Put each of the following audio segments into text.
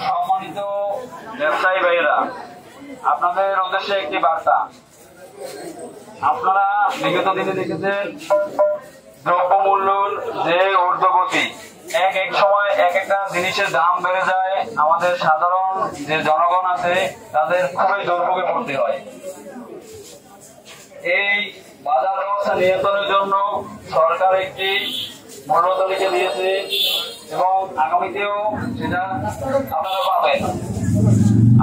সম্মানিত ব্যবসায়ী ভাইয়েরা, আপনাদের উদ্দেশ্যে একটি বার্তা। আপনারা বিগত দিনে দেখেছেন দ্রব্যমূল্যর যে ঊর্ধ্বগতি, এক সময় এক একটা জিনিসের দাম বেড়ে যায়, আমাদের সাধারণ যে জনগণ আছে তাদের খুবই দুর্ভোগে পড়তে হয়। এই বাজার ব্যবস্থা নিয়ন্ত্রণের জন্য সরকার একটি মূল্য তালিকা দিয়েছে এবং আগামীতেও সেটা আপনারা পাবেন।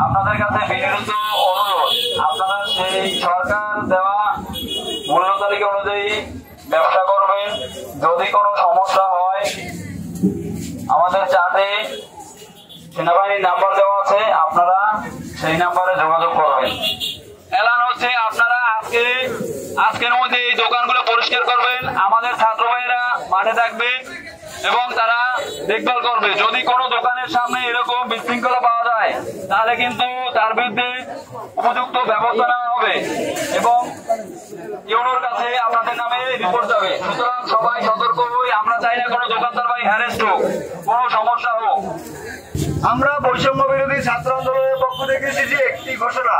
আপনাদের কাছে বিনীত অনুরোধ, আপনারা সেই সরকার দেওয়া মূল্য তালিকা অনুযায়ী ব্যবসা করবেন। যদি কোনো সমস্যা হয় আমাদের চার্টে সেনাবাহিনীর নাম্বার দেওয়া আছে, আপনারা সেই নাম্বারে যোগাযোগ করবেন। এলান হচ্ছে, আপনারা আজকের মধ্যে এই দোকানগুলো পরিষ্কার করবেন। আমাদের ছাত্র ভাইয়েরা মাঠে থাকবে এবং তারা দেখভাল করবে। যদি কোনো দোকানের সামনে এরকম বিশৃঙ্খলা পাওয়া যায় তাহলে কিন্তু তার বিরুদ্ধে উপযুক্ত ব্যবস্থা নেওয়া হবে এবং ইউনোর কাছে আপনাদের নামে রিপোর্ট যাবে। সুতরাং সবাই সতর্ক হই। আমরা চাই না কোনো দোকানদার ভাই হ্যারেস্ট হোক, কোনো সমস্যা হোক। আমরা বৈষম্য বিরোধী ছাত্র আন্দোলনের পক্ষ থেকে দিয়েছি একটি ঘোষণা।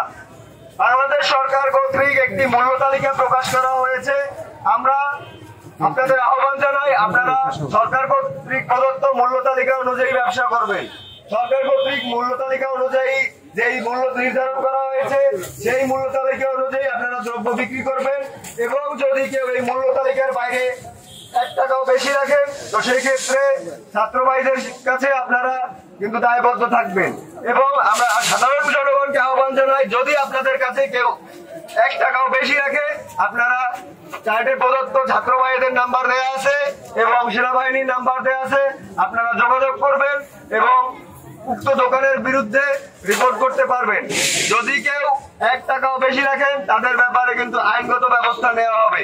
বাংলাদেশ সরকার কর্তৃক একটি মূল্য তালিকা প্রকাশ করা হয়েছে। আমরা আপনাদের আহ্বান জানাই, আপনারা সরকার কর্তৃক প্রদত্ত মূল্য তালিকা অনুযায়ী ব্যবসা করবেন। সরকার কর্তৃক মূল্য তালিকা অনুযায়ী যেই মূল্য নির্ধারণ করা হয়েছে সেই মূল্য তালিকা অনুযায়ী আপনারা দ্রব্য বিক্রি করবেন এবং যদি কেউ এই মূল্য তালিকার বাইরে 1 টাকাও বেশি রাখেন তো সেই ক্ষেত্রে ছাত্র ভাইদের কাছে আপনারা কিন্তু দায়বদ্ধ থাকবেন। এবং আমরা সাধারণ জনগণকে আহ্বান জানাই, যদি আপনাদের কাছে কেউ 1 টাকাও বেশি রাখে, আপনারা চার্টে প্রদত্ত ছাত্র ভাইদের নাম্বার দেওয়া আছে এবং সেনাবাহিনীর নাম্বার দেওয়া আছে, আপনারা যোগাযোগ করবেন এবং উক্ত দোকানের বিরুদ্ধে রিপোর্ট করতে পারবেন। যদি কেউ 1 টাকাও বেশি রাখেন তাদের ব্যাপারে কিন্তু আইনগত ব্যবস্থা নেওয়া হবে।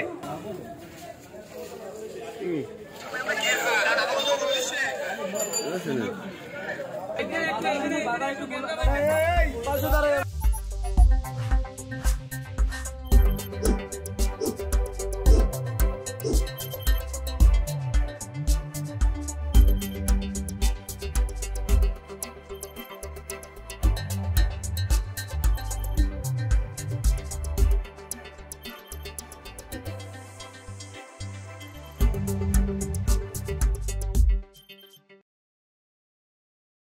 এই